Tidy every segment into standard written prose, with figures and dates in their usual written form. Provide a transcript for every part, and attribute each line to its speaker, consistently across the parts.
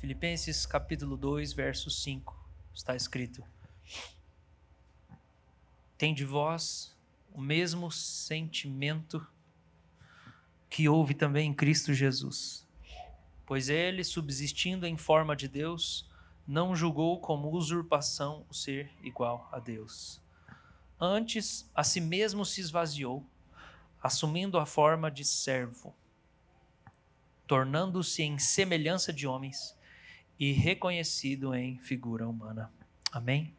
Speaker 1: Filipenses capítulo 2, verso 5, está escrito: Tende vós o mesmo sentimento que houve também em Cristo Jesus, pois ele, subsistindo em forma de Deus, não julgou como usurpação o ser igual a Deus. Antes, a si mesmo se esvaziou, assumindo a forma de servo, tornando-se em semelhança de homens e reconhecido em figura humana. Amém?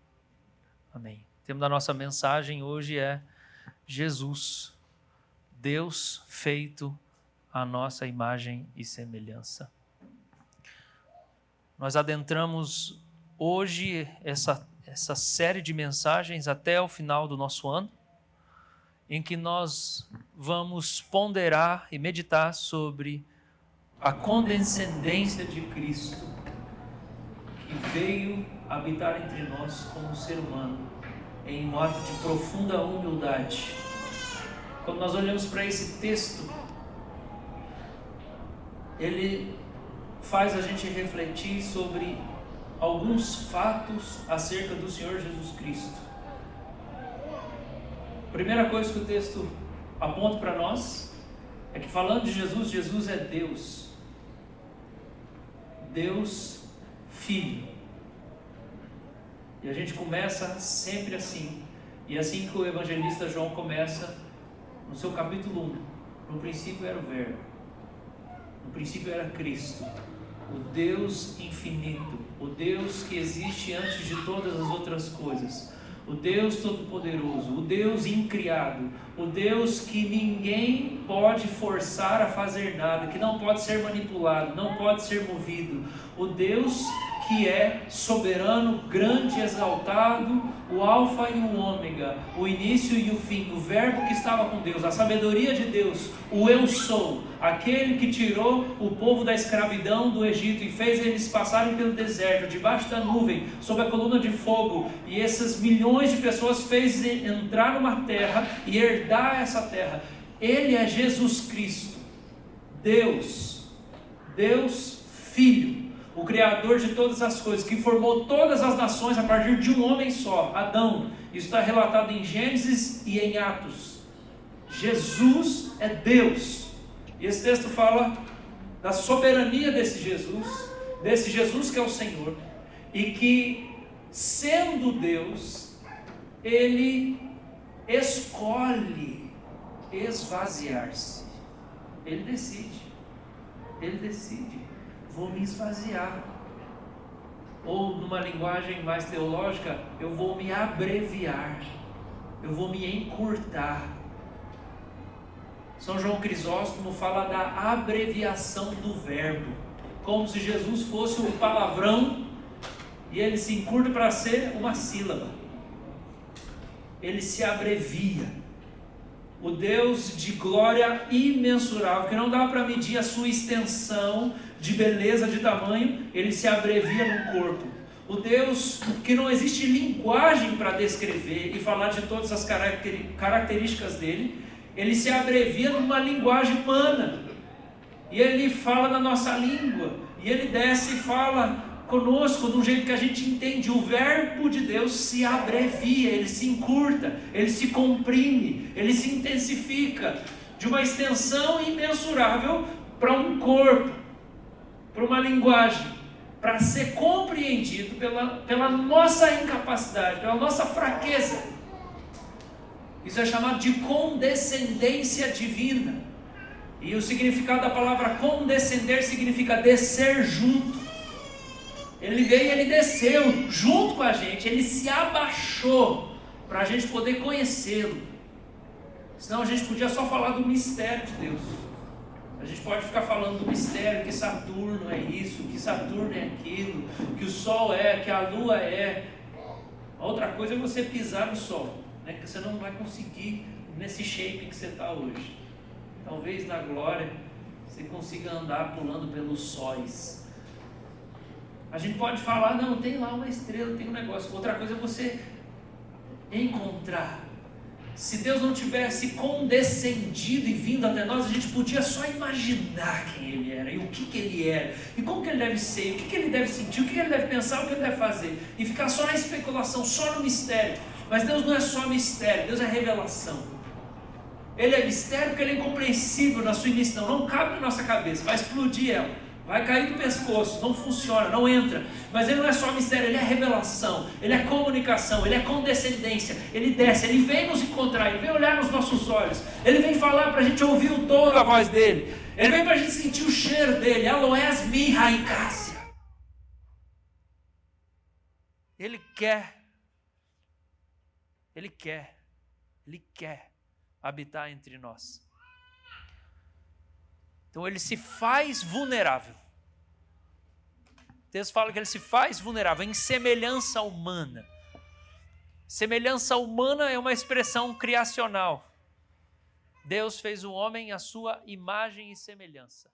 Speaker 1: Amém. O tema da nossa mensagem hoje é Jesus, Deus feito à nossa imagem e semelhança. Nós adentramos hoje essa série de mensagens até o final do nosso ano, em que nós vamos ponderar e meditar sobre a condescendência de Cristo, que veio habitar entre nós como ser humano, em um ato de profunda humildade. Quando nós olhamos para esse texto, ele faz a gente refletir sobre alguns fatos acerca do Senhor Jesus Cristo. A primeira coisa que o texto aponta para nós é que, falando de Jesus, Jesus é Deus. Deus Filho. E a gente começa sempre assim. E assim que o evangelista João começa no seu capítulo 1. No princípio era o Verbo. No princípio era Cristo. O Deus infinito. O Deus que existe antes de todas as outras coisas. O Deus Todo-Poderoso. O Deus incriado. O Deus que ninguém pode forçar a fazer nada. Que não pode ser manipulado. Não pode ser movido. O Deus que é soberano, grande e exaltado, o alfa e o ômega, o início e o fim, o verbo que estava com Deus, a sabedoria de Deus, o eu sou, aquele que tirou o povo da escravidão do Egito e fez eles passarem pelo deserto, debaixo da nuvem, sob a coluna de fogo, e essas milhões de pessoas fez entrar numa terra e herdar essa terra. Ele é Jesus Cristo, Deus Filho, o Criador de todas as coisas, que formou todas as nações a partir de um homem só, Adão. Isso está relatado em Gênesis e em Atos. Jesus é Deus. E esse texto fala da soberania desse Jesus que é o Senhor, e que, sendo Deus, Ele escolhe esvaziar-se. Ele decide. Vou me esvaziar. Ou, numa linguagem mais teológica, eu vou me abreviar. Eu vou me encurtar. São João Crisóstomo fala da abreviação do verbo, como se Jesus fosse um palavrão e ele se encurta para ser uma sílaba. Ele se abrevia. O Deus de glória imensurável, que não dá para medir a sua extensão de beleza, de tamanho, ele se abrevia no corpo. O Deus que não existe linguagem para descrever e falar de todas as características dele, ele se abrevia numa linguagem humana. E ele fala na nossa língua, e ele desce e fala conosco de um jeito que a gente entende. O verbo de Deus se abrevia, ele se encurta, ele se comprime, ele se intensifica de uma extensão imensurável para um corpo, para uma linguagem, para ser compreendido pela nossa incapacidade, pela nossa fraqueza. Isso é chamado de condescendência divina. E o significado da palavra condescender significa descer junto. Ele veio e ele desceu junto com a gente, ele se abaixou para a gente poder conhecê-lo. Senão a gente podia só falar do mistério de Deus. A gente pode ficar falando do mistério, que Saturno é isso, que Saturno é aquilo, que o Sol é, que a Lua é. A outra coisa é você pisar no Sol, né? Que você não vai conseguir nesse shape que você está hoje. Talvez na glória você consiga andar pulando pelos sóis. A gente pode falar, não, tem lá uma estrela, tem um negócio. Outra coisa é você encontrar, Se Deus não tivesse condescendido e vindo até nós, a gente podia só imaginar quem Ele era e o que Ele era, e como que Ele deve ser, o que Ele deve sentir, o que Ele deve pensar, o que Ele deve fazer, e ficar só na especulação, só no mistério. Mas Deus não é só mistério, Deus é revelação. Ele é mistério porque Ele é incompreensível na sua imensidão, não cabe na nossa cabeça, vai explodir ela. Vai cair do pescoço, não funciona, não entra. Mas Ele não é só mistério, Ele é revelação, Ele é comunicação, Ele é condescendência. Ele desce, Ele vem nos encontrar, Ele vem olhar nos nossos olhos, Ele vem falar para a gente ouvir o tom da voz dEle, Ele vem para a gente sentir o cheiro dEle, aloés, mirra e cássia. Ele quer habitar entre nós. Então Ele se faz vulnerável. O texto fala que Ele se faz vulnerável em semelhança humana. Semelhança humana é uma expressão criacional. Deus fez o homem à sua imagem e semelhança.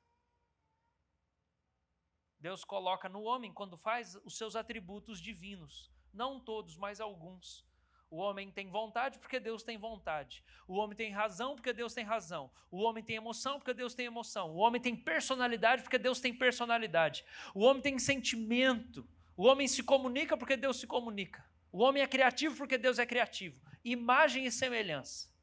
Speaker 1: Deus coloca no homem, quando faz, os seus atributos divinos. Não todos, mas alguns. O homem tem vontade porque Deus tem vontade. O homem tem razão porque Deus tem razão. O homem tem emoção porque Deus tem emoção. O homem tem personalidade porque Deus tem personalidade. O homem tem sentimento. O homem se comunica porque Deus se comunica. O homem é criativo porque Deus é criativo. Imagem e semelhança.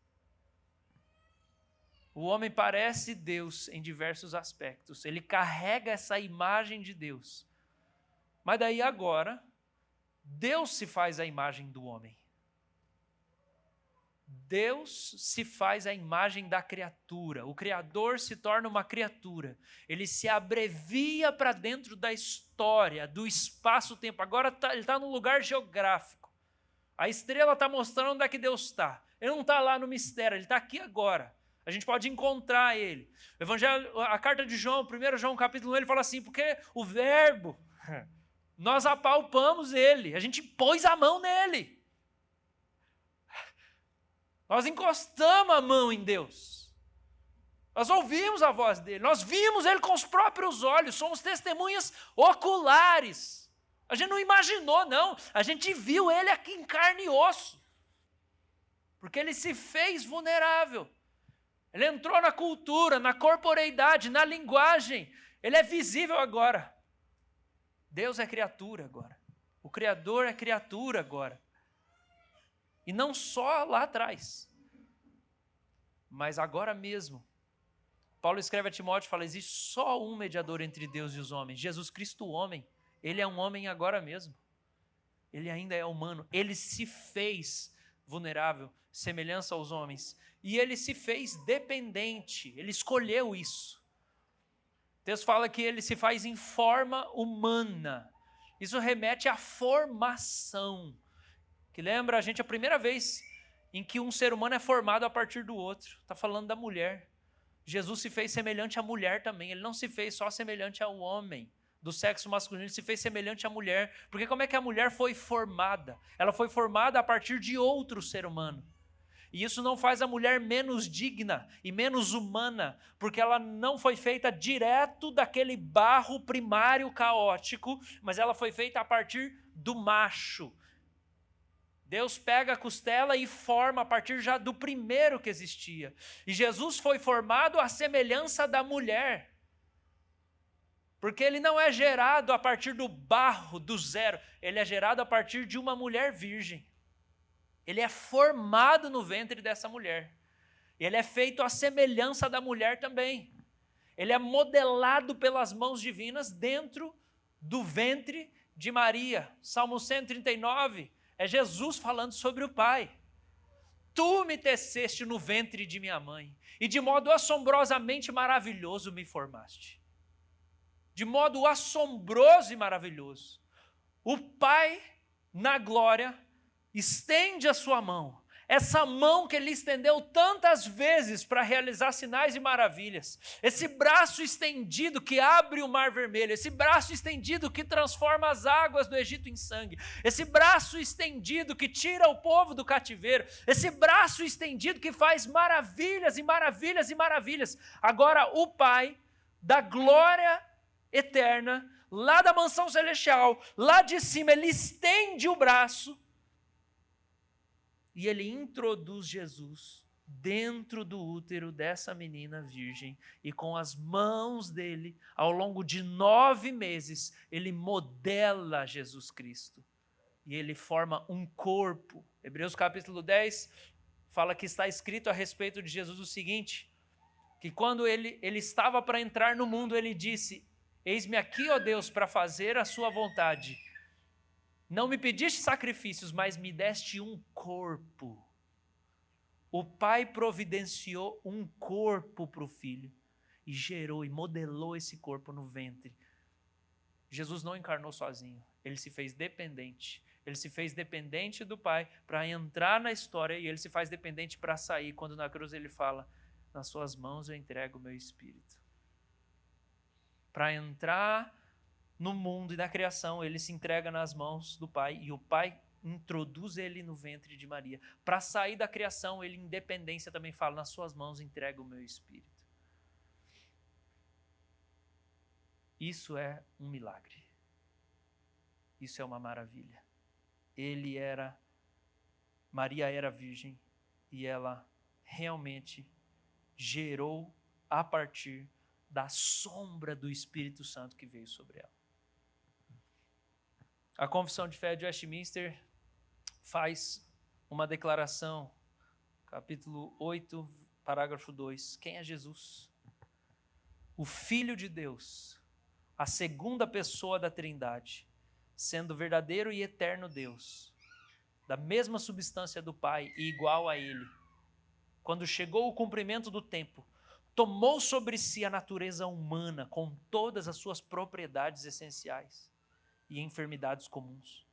Speaker 1: O homem parece Deus em diversos aspectos. Ele carrega essa imagem de Deus. Mas daí agora, Deus se faz a imagem do homem. Deus se faz a imagem da criatura, o Criador se torna uma criatura, ele se abrevia para dentro da história, do espaço-tempo, agora ele está num lugar geográfico, a estrela está mostrando onde é que Deus está, ele não está lá no mistério, ele está aqui agora, a gente pode encontrar ele. O Evangelho, a carta de João, 1 João capítulo 1, ele fala assim, porque o verbo, nós apalpamos ele, a gente pôs a mão nele. Nós encostamos a mão em Deus. Nós ouvimos a voz dele. Nós vimos ele com os próprios olhos. Somos testemunhas oculares. A gente não imaginou, não. A gente viu ele aqui em carne e osso. Porque ele se fez vulnerável. Ele entrou na cultura, na corporeidade, na linguagem. Ele é visível agora. Deus é criatura agora. O Criador é criatura agora. E não só lá atrás, mas agora mesmo. Paulo escreve a Timóteo e fala, existe só um mediador entre Deus e os homens, Jesus Cristo o homem. Ele é um homem agora mesmo. Ele ainda é humano. Ele se fez vulnerável, semelhança aos homens. E ele se fez dependente. Ele escolheu isso. O texto fala que ele se faz em forma humana. Isso remete à formação. Que lembra a gente a primeira vez em que um ser humano é formado a partir do outro. Está falando da mulher. Jesus se fez semelhante à mulher também. Ele não se fez só semelhante ao homem do sexo masculino, ele se fez semelhante à mulher. Porque como é que a mulher foi formada? Ela foi formada a partir de outro ser humano. E isso não faz a mulher menos digna e menos humana, porque ela não foi feita direto daquele barro primário caótico, mas ela foi feita a partir do macho. Deus pega a costela e forma a partir já do primeiro que existia. E Jesus foi formado à semelhança da mulher. Porque ele não é gerado a partir do barro, do zero. Ele é gerado a partir de uma mulher virgem. Ele é formado no ventre dessa mulher. Ele é feito à semelhança da mulher também. Ele é modelado pelas mãos divinas dentro do ventre de Maria. Salmo 139. É Jesus falando sobre o Pai. Tu me teceste no ventre de minha mãe, e de modo assombrosamente maravilhoso me formaste. De modo assombroso e maravilhoso. O Pai, na glória, estende a sua mão. Essa mão que ele estendeu tantas vezes para realizar sinais e maravilhas. Esse braço estendido que abre o mar vermelho. Esse braço estendido que transforma as águas do Egito em sangue. Esse braço estendido que tira o povo do cativeiro. Esse braço estendido que faz maravilhas e maravilhas e maravilhas. Agora o Pai da glória eterna, lá da mansão celestial, lá de cima, ele estende o braço E ele introduz Jesus dentro do útero dessa menina virgem, e com as mãos dele, ao longo de 9 meses, ele modela Jesus Cristo. E ele forma um corpo. Hebreus capítulo 10 fala que está escrito a respeito de Jesus o seguinte, que quando ele estava para entrar no mundo, ele disse: eis-me aqui, ó Deus, para fazer a sua vontade. Não me pediste sacrifícios, mas me deste um corpo. O Pai providenciou um corpo para o Filho e gerou e modelou esse corpo no ventre. Jesus não encarnou sozinho, ele se fez dependente. Ele se fez dependente do Pai para entrar na história e ele se faz dependente para sair, quando na cruz ele fala: nas suas mãos eu entrego o meu espírito. Para entrar no mundo e na criação, ele se entrega nas mãos do Pai e o Pai introduz ele no ventre de Maria. Para sair da criação, ele em dependência também fala: nas suas mãos entrego o meu espírito. Isso é um milagre. Isso é uma maravilha. Maria era virgem e ela realmente gerou a partir da sombra do Espírito Santo que veio sobre ela. A Confissão de Fé de Westminster faz uma declaração, capítulo 8, parágrafo 2. Quem é Jesus? O Filho de Deus, a segunda pessoa da Trindade, sendo verdadeiro e eterno Deus, da mesma substância do Pai e igual a Ele. Quando chegou o cumprimento do tempo, tomou sobre si a natureza humana com todas as suas propriedades essenciais e enfermidades comuns.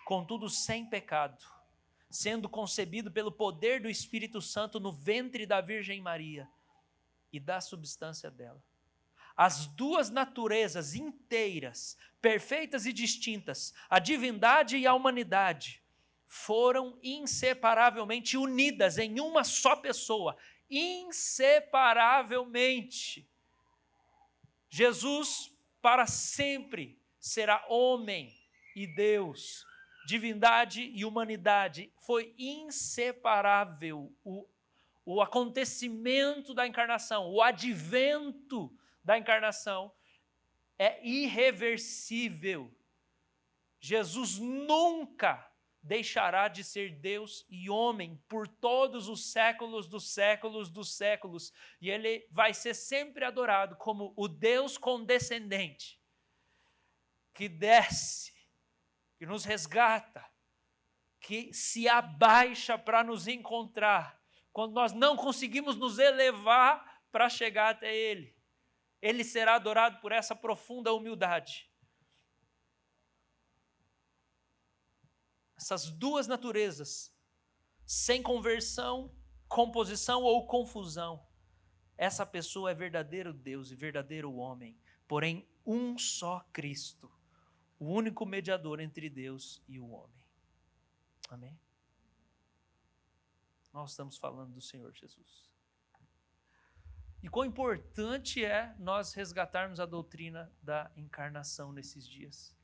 Speaker 1: Contudo, sem pecado, sendo concebido pelo poder do Espírito Santo no ventre da Virgem Maria e da substância dela. As duas naturezas inteiras, perfeitas e distintas, a divindade e a humanidade, foram inseparavelmente unidas em uma só pessoa. Inseparavelmente. Jesus para sempre será homem e Deus. Divindade e humanidade. Foi inseparável o acontecimento da encarnação, o advento da encarnação é irreversível. Jesus nunca deixará de ser Deus e homem por todos os séculos dos séculos dos séculos. E ele vai ser sempre adorado como o Deus condescendente, que desce, que nos resgata, que se abaixa para nos encontrar, quando nós não conseguimos nos elevar para chegar até Ele. Ele será adorado por essa profunda humildade. Essas duas naturezas, sem conversão, composição ou confusão, essa pessoa é verdadeiro Deus e verdadeiro homem, porém um só Cristo, o único mediador entre Deus e o homem. Amém? Nós estamos falando do Senhor Jesus. E quão importante é nós resgatarmos a doutrina da encarnação nesses dias.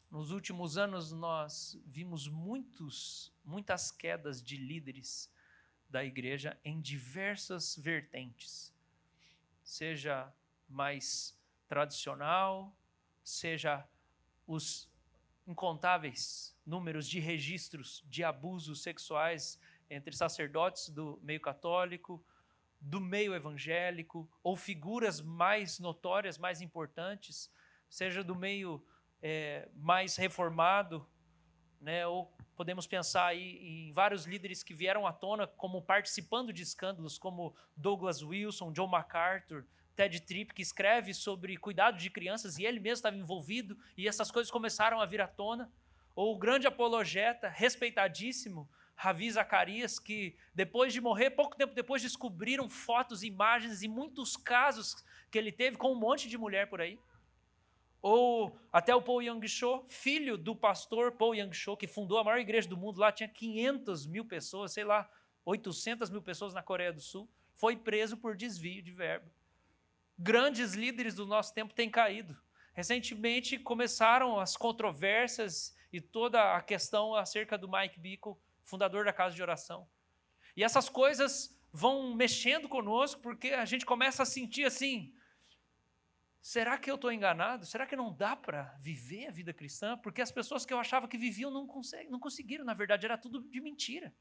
Speaker 1: Nos últimos anos nós vimos muitas quedas de líderes da igreja em diversas vertentes. Seja mais tradicional, seja os incontáveis números de registros de abusos sexuais entre sacerdotes do meio católico, do meio evangélico, ou figuras mais notórias, mais importantes, seja do meio mais reformado, né? Ou podemos pensar aí em vários líderes que vieram à tona como participando de escândalos, como Douglas Wilson, John MacArthur, Ted Tripp, que escreve sobre cuidado de crianças e ele mesmo estava envolvido e essas coisas começaram a vir à tona. Ou o grande apologeta, respeitadíssimo, Ravi Zacarias, que depois de morrer, pouco tempo depois, descobriram fotos, imagens e muitos casos que ele teve com um monte de mulher por aí. Ou até o Paul Young-cho, filho do pastor Paul Young-cho, que fundou a maior igreja do mundo, lá tinha 500 mil pessoas, 800 mil pessoas na Coreia do Sul, foi preso por desvio de verba. Grandes líderes do nosso tempo têm caído. Recentemente começaram as controvérsias e toda a questão acerca do Mike Bickle, fundador da Casa de Oração. E essas coisas vão mexendo conosco porque a gente começa a sentir assim, será que eu estou enganado? Será que não dá para viver a vida cristã? Porque as pessoas que eu achava que viviam não conseguiram, na verdade era tudo de mentira.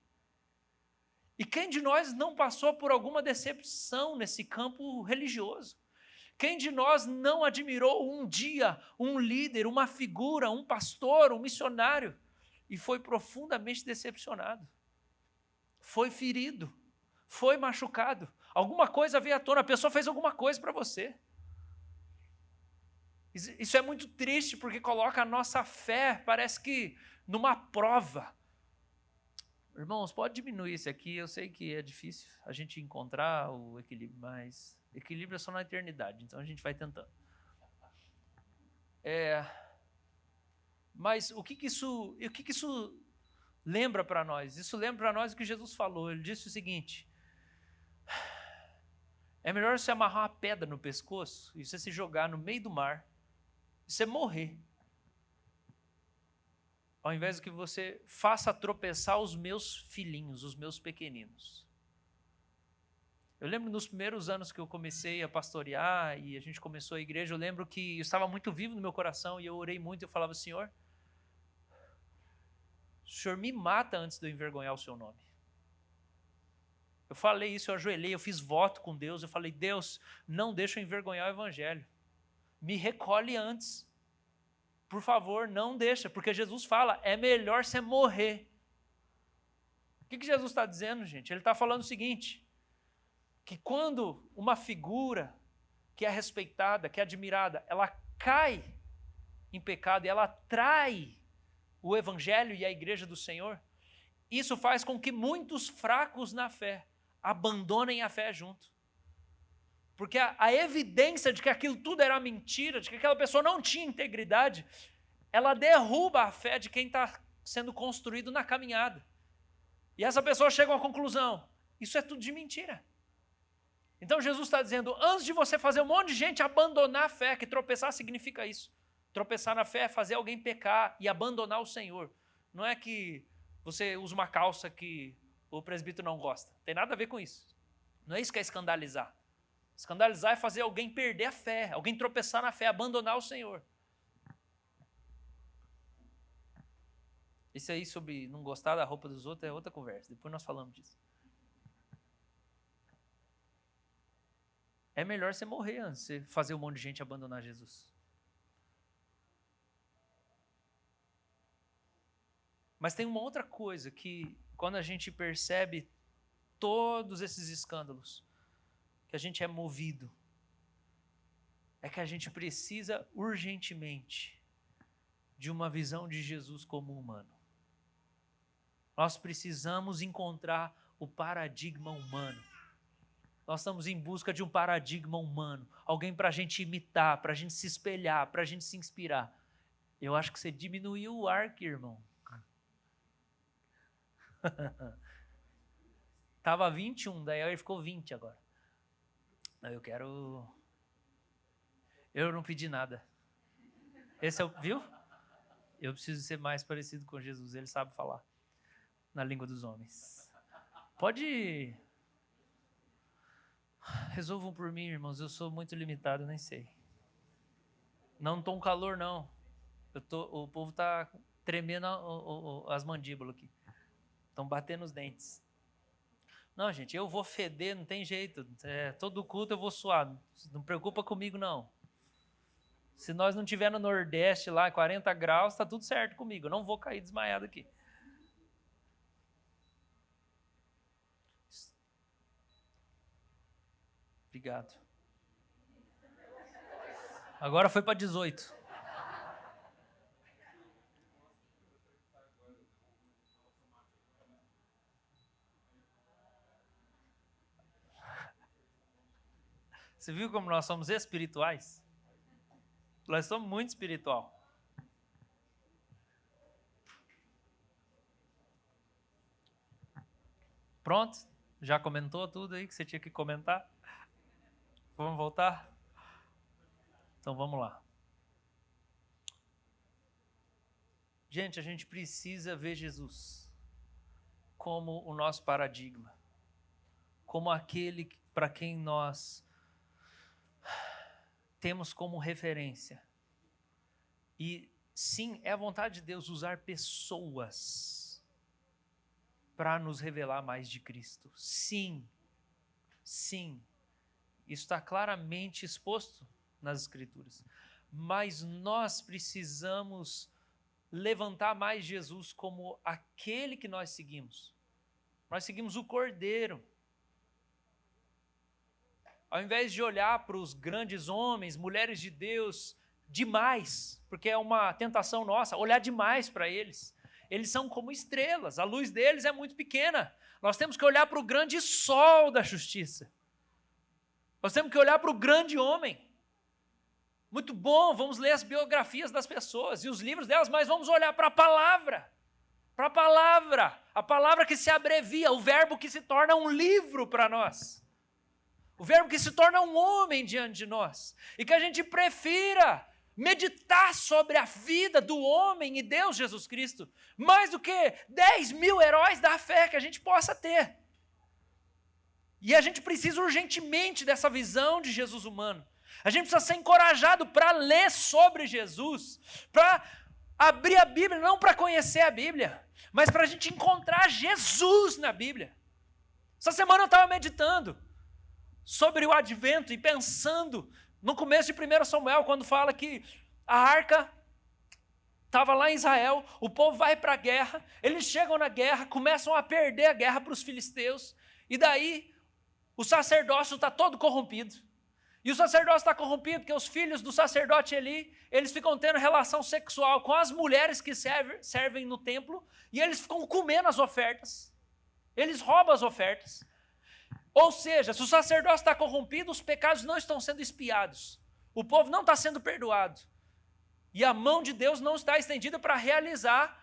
Speaker 1: E quem de nós não passou por alguma decepção nesse campo religioso? Quem de nós não admirou um dia um líder, uma figura, um pastor, um missionário e foi profundamente decepcionado? Foi ferido, foi machucado, alguma coisa veio à tona, a pessoa fez alguma coisa para você. Isso é muito triste porque coloca a nossa fé, parece que numa prova. Irmãos, pode diminuir isso aqui, eu sei que é difícil a gente encontrar o equilíbrio, mas equilíbrio é só na eternidade, então a gente vai tentando. Mas o que isso lembra para nós? Isso lembra para nós o que Jesus falou. Ele disse o seguinte: é melhor você amarrar uma pedra no pescoço e você se jogar no meio do mar e você morrer, ao invés de que você faça tropeçar os meus filhinhos, os meus pequeninos. Eu lembro nos primeiros anos que eu comecei a pastorear e a gente começou a igreja, eu lembro que eu estava muito vivo no meu coração e eu orei muito, eu falava: Senhor, o Senhor me mata antes de eu envergonhar o seu nome. Eu falei isso, eu ajoelhei, eu fiz voto com Deus, eu falei: Deus, não deixa eu envergonhar o evangelho. Me recolhe antes. Por favor, não deixa, porque Jesus fala, é melhor você morrer. O que Jesus está dizendo, gente? Ele está falando o seguinte, que quando uma figura que é respeitada, que é admirada, ela cai em pecado e ela trai o evangelho e a igreja do Senhor, isso faz com que muitos fracos na fé abandonem a fé junto. Porque a evidência de que aquilo tudo era mentira, de que aquela pessoa não tinha integridade, ela derruba a fé de quem está sendo construído na caminhada. E essa pessoa chega a uma conclusão, isso é tudo de mentira. Então Jesus está dizendo, antes de você fazer um monte de gente abandonar a fé, que tropeçar significa isso. Tropeçar na fé é fazer alguém pecar e abandonar o Senhor. Não é que você usa uma calça que o presbítero não gosta. Tem nada a ver com isso. Não é isso que é escandalizar. Escandalizar é fazer alguém perder a fé, alguém tropeçar na fé, abandonar o Senhor. Isso aí sobre não gostar da roupa dos outros é outra conversa. Depois nós falamos disso. É melhor você morrer antes de você fazer um monte de gente abandonar Jesus. Mas tem uma outra coisa que, quando a gente percebe todos esses escândalos, que a gente é movido, é que a gente precisa urgentemente de uma visão de Jesus como humano. Nós precisamos encontrar o paradigma humano. Nós estamos em busca de um paradigma humano, alguém para a gente imitar, para a gente se espelhar, para a gente se inspirar. Eu acho que você diminuiu o ar aqui, irmão. Tava 21, daí ele ficou 20 agora. Eu não pedi nada. Esse é o, viu? Eu preciso ser mais parecido com Jesus, ele sabe falar na língua dos homens. Pode... Resolvam por mim, irmãos, eu sou muito limitado, nem sei. Não estou com calor, não. O povo está tremendo as mandíbulas aqui. Estão batendo os dentes. Não, gente, eu vou feder, não tem jeito. Todo culto eu vou suar. Não preocupa comigo, não. Se nós não estiver no Nordeste lá, 40 graus, está tudo certo comigo. Eu não vou cair desmaiado aqui. Obrigado. Agora foi para 18. Você viu como nós somos espirituais? Nós somos muito espiritual. Pronto? Já comentou tudo aí que você tinha que comentar? Vamos voltar? Então vamos lá. Gente, a gente precisa ver Jesus como o nosso paradigma, como aquele para quem nós temos como referência. E sim, é a vontade de Deus usar pessoas para nos revelar mais de Cristo. Sim, sim, isso está claramente exposto nas Escrituras. Mas nós precisamos levantar mais Jesus como aquele que nós seguimos. Nós seguimos o Cordeiro. Ao invés de olhar para os grandes homens, mulheres de Deus, demais, porque é uma tentação nossa, olhar demais para eles. Eles são como estrelas, a luz deles é muito pequena. Nós temos que olhar para o grande sol da justiça. Nós temos que olhar para o grande homem. Muito bom, vamos ler as biografias das pessoas e os livros delas, mas vamos olhar para a palavra. Para a palavra que se abrevia, o verbo que se torna um livro para nós. O verbo que se torna um homem diante de nós. E que a gente prefira meditar sobre a vida do homem e Deus Jesus Cristo, mais do que 10 mil heróis da fé que a gente possa ter. E a gente precisa urgentemente dessa visão de Jesus humano. A gente precisa ser encorajado para ler sobre Jesus, para abrir a Bíblia, não para conhecer a Bíblia, mas para a gente encontrar Jesus na Bíblia. Essa semana eu estava meditando sobre o advento e pensando no começo de 1 Samuel, quando fala que a arca estava lá em Israel, o povo vai para a guerra, eles chegam na guerra, começam a perder a guerra para os filisteus, e daí o sacerdócio está todo corrompido. E o sacerdócio está corrompido porque os filhos do sacerdote Eli, eles ficam tendo relação sexual com as mulheres que servem no templo, e eles ficam comendo as ofertas. Eles roubam as ofertas. Ou seja, se o sacerdócio está corrompido, os pecados não estão sendo expiados. O povo não está sendo perdoado. E a mão de Deus não está estendida para realizar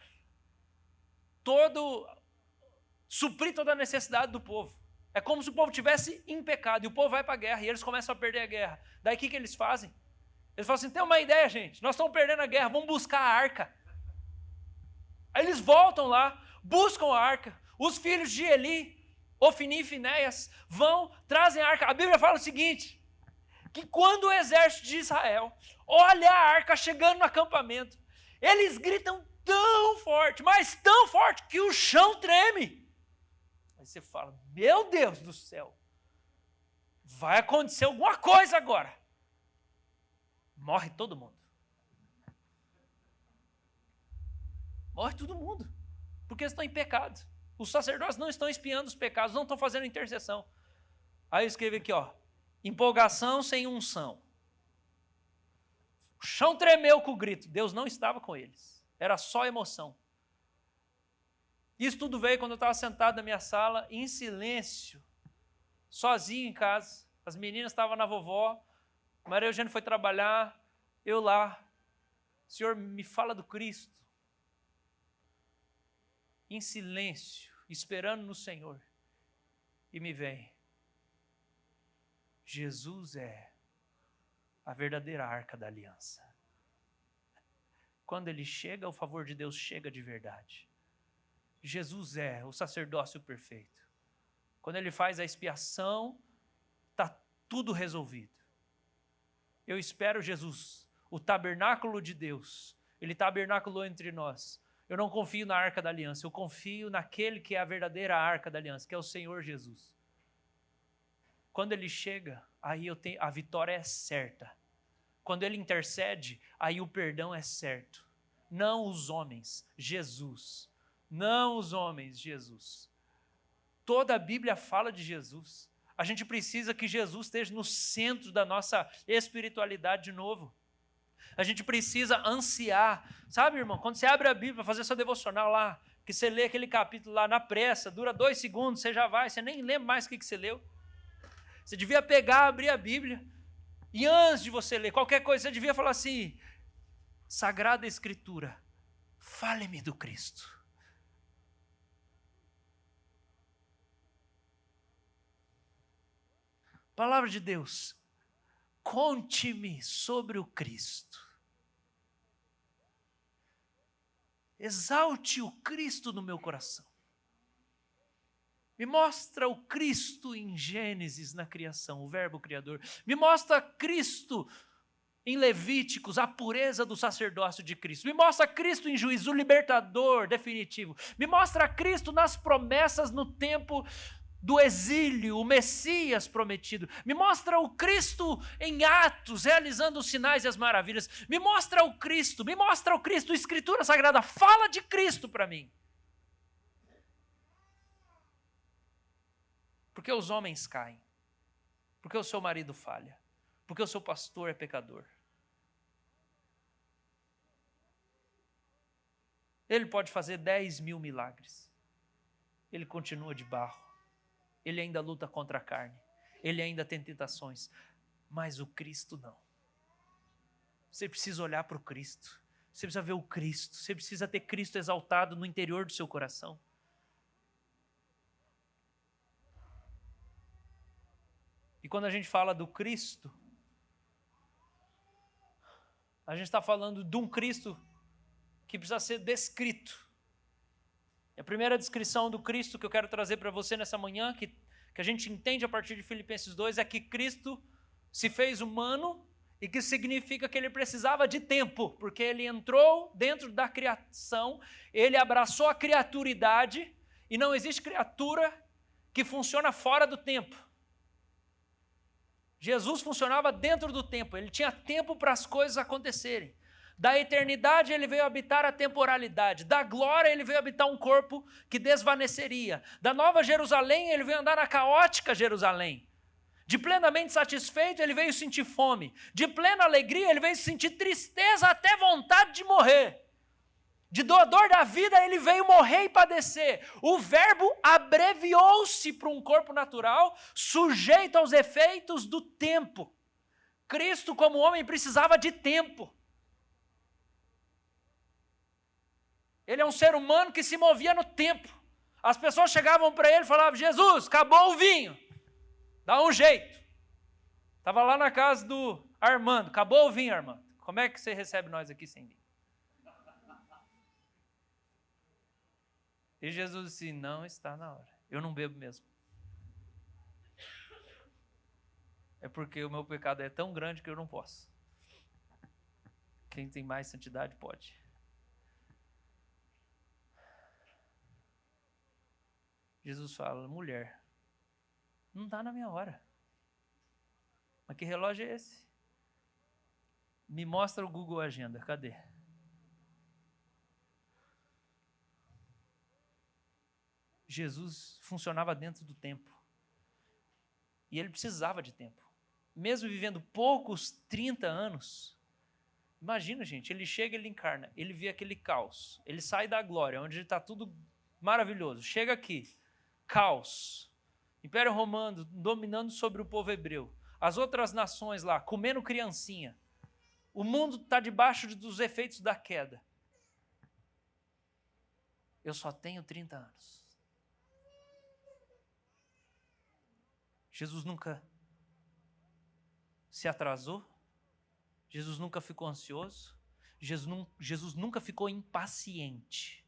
Speaker 1: suprir toda a necessidade do povo. É como se o povo tivesse em pecado, e o povo vai para a guerra, e eles começam a perder a guerra. Daí o que eles fazem? Eles falam assim, tem uma ideia, gente, nós estamos perdendo a guerra, vamos buscar a arca. Aí eles voltam lá, buscam a arca, os filhos de Eli, Ofni e Finéias, vão, trazem a arca. A Bíblia fala o seguinte, que quando o exército de Israel olha a arca chegando no acampamento, eles gritam tão forte, mas tão forte, que o chão treme. Aí você fala, meu Deus do céu, vai acontecer alguma coisa agora. Morre todo mundo. Morre todo mundo, porque eles estão em pecado. Os sacerdotes não estão espiando os pecados, não estão fazendo intercessão. Aí eu escrevi aqui, empolgação sem unção. O chão tremeu com o grito, Deus não estava com eles, era só emoção. Isso tudo veio quando eu estava sentado na minha sala, em silêncio, sozinho em casa. As meninas estavam na vovó, Maria Eugênia foi trabalhar, eu lá. Senhor, me fala do Cristo. Em silêncio, esperando no Senhor. E me vem. Jesus é a verdadeira arca da aliança. Quando ele chega, o favor de Deus chega de verdade. Jesus é o sacerdócio perfeito. Quando ele faz a expiação, está tudo resolvido. Eu espero Jesus, o tabernáculo de Deus. Ele tabernaculou entre nós. Eu não confio na arca da aliança, eu confio naquele que é a verdadeira arca da aliança, que é o Senhor Jesus. Quando ele chega, aí a vitória é certa. Quando ele intercede, aí o perdão é certo. Não os homens, Jesus. Não os homens, Jesus. Toda a Bíblia fala de Jesus. A gente precisa que Jesus esteja no centro da nossa espiritualidade de novo. A gente precisa ansiar. Sabe, irmão, quando você abre a Bíblia para fazer seu devocional lá, que você lê aquele capítulo lá na pressa, dura 2 segundos, você já vai, você nem lembra mais o que você leu. Você devia pegar, abrir a Bíblia, e antes de você ler qualquer coisa, você devia falar assim, Sagrada Escritura, fale-me do Cristo. Palavra de Deus, conte-me sobre o Cristo. Exalte o Cristo no meu coração. Me mostra o Cristo em Gênesis, na criação, o verbo criador. Me mostra Cristo em Levíticos, a pureza do sacerdócio de Cristo. Me mostra Cristo em Juízo, o libertador definitivo. Me mostra Cristo nas promessas no tempo do exílio, o Messias prometido. Me mostra o Cristo em Atos, realizando os sinais e as maravilhas. Me mostra o Cristo, Escritura Sagrada, fala de Cristo para mim. Porque os homens caem, porque o seu marido falha, porque o seu pastor é pecador. Ele pode fazer 10.000 milagres, ele continua de barro. Ele ainda luta contra a carne. Ele ainda tem tentações. Mas o Cristo não. Você precisa olhar para o Cristo. Você precisa ver o Cristo. Você precisa ter Cristo exaltado no interior do seu coração. E quando a gente fala do Cristo, a gente está falando de um Cristo que precisa ser descrito. A primeira descrição do Cristo que eu quero trazer para você nessa manhã, que a gente entende a partir de Filipenses 2, é que Cristo se fez humano e que significa que ele precisava de tempo, porque ele entrou dentro da criação, ele abraçou a criaturidade e não existe criatura que funciona fora do tempo. Jesus funcionava dentro do tempo, ele tinha tempo para as coisas acontecerem. Da eternidade ele veio habitar a temporalidade. Da glória ele veio habitar um corpo que desvaneceria. Da nova Jerusalém ele veio andar na caótica Jerusalém. De plenamente satisfeito ele veio sentir fome. De plena alegria ele veio sentir tristeza até vontade de morrer. De doador da vida ele veio morrer e padecer. O verbo abreviou-se para um corpo natural sujeito aos efeitos do tempo. Cristo como homem precisava de tempo. Ele é um ser humano que se movia no tempo. As pessoas chegavam para ele e falavam: Jesus, acabou o vinho. Dá um jeito. Estava lá na casa do Armando. Acabou o vinho, Armando. Como é que você recebe nós aqui sem vinho? E Jesus disse: não está na hora. Eu não bebo mesmo. É porque o meu pecado é tão grande que eu não posso. Quem tem mais santidade pode. Jesus fala: mulher, não está na minha hora. Mas que relógio é esse? Me mostra o Google Agenda, cadê? Jesus funcionava dentro do tempo. E ele precisava de tempo. Mesmo vivendo poucos 30 anos, imagina, gente, ele chega, ele encarna, ele vê aquele caos, ele sai da glória, onde está tudo maravilhoso, chega aqui, caos, Império Romano dominando sobre o povo hebreu, as outras nações lá, comendo criancinha, o mundo está debaixo dos efeitos da queda. Eu só tenho 30 anos. Jesus nunca se atrasou, Jesus nunca ficou ansioso, Jesus nunca ficou impaciente.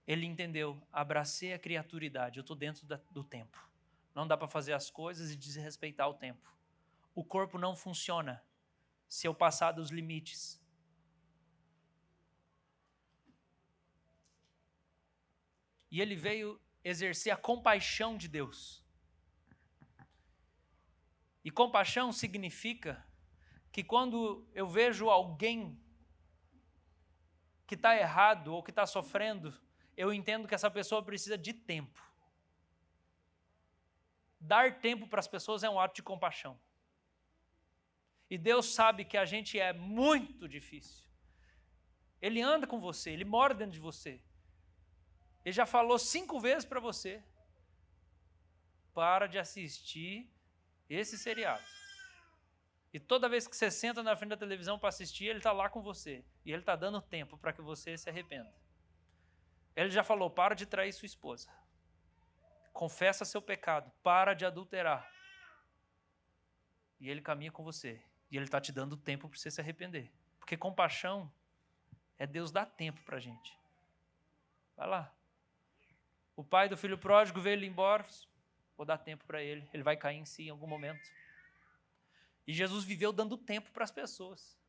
Speaker 1: Ele entendeu: abracei a criaturidade, eu estou dentro do tempo. Não dá para fazer as coisas e desrespeitar o tempo. O corpo não funciona se eu passar dos limites. E ele veio exercer a compaixão de Deus. E compaixão significa que quando eu vejo alguém que está errado ou que está sofrendo, eu entendo que essa pessoa precisa de tempo. Dar tempo para as pessoas é um ato de compaixão. E Deus sabe que a gente é muito difícil. Ele anda com você, Ele mora dentro de você. Ele já falou 5 vezes para você: para de assistir esse seriado. E toda vez que você senta na frente da televisão para assistir, Ele está lá com você. E Ele está dando tempo para que você se arrependa. Ele já falou: para de trair sua esposa. Confessa seu pecado. Para de adulterar. E Ele caminha com você. E Ele está te dando tempo para você se arrepender. Porque compaixão É Deus dar tempo para a gente. Vai lá. O pai do filho pródigo veio ele embora, vou dar tempo para ele, ele vai cair em si em algum momento. E Jesus viveu dando tempo para as pessoas.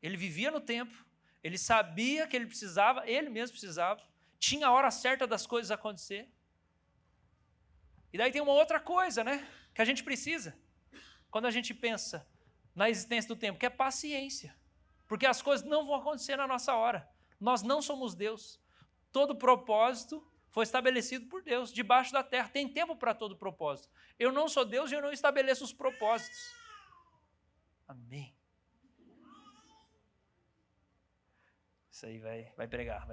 Speaker 1: Ele vivia no tempo, ele sabia que ele precisava, ele mesmo precisava, tinha a hora certa das coisas acontecer. E daí tem uma outra coisa, né, que a gente precisa, quando a gente pensa na existência do tempo, que é paciência. Porque as coisas não vão acontecer na nossa hora. Nós não somos Deus. Todo propósito foi estabelecido por Deus, debaixo da terra. Tem tempo para todo propósito. Eu não sou Deus e eu não estabeleço os propósitos. Amém. Isso aí vai pregar.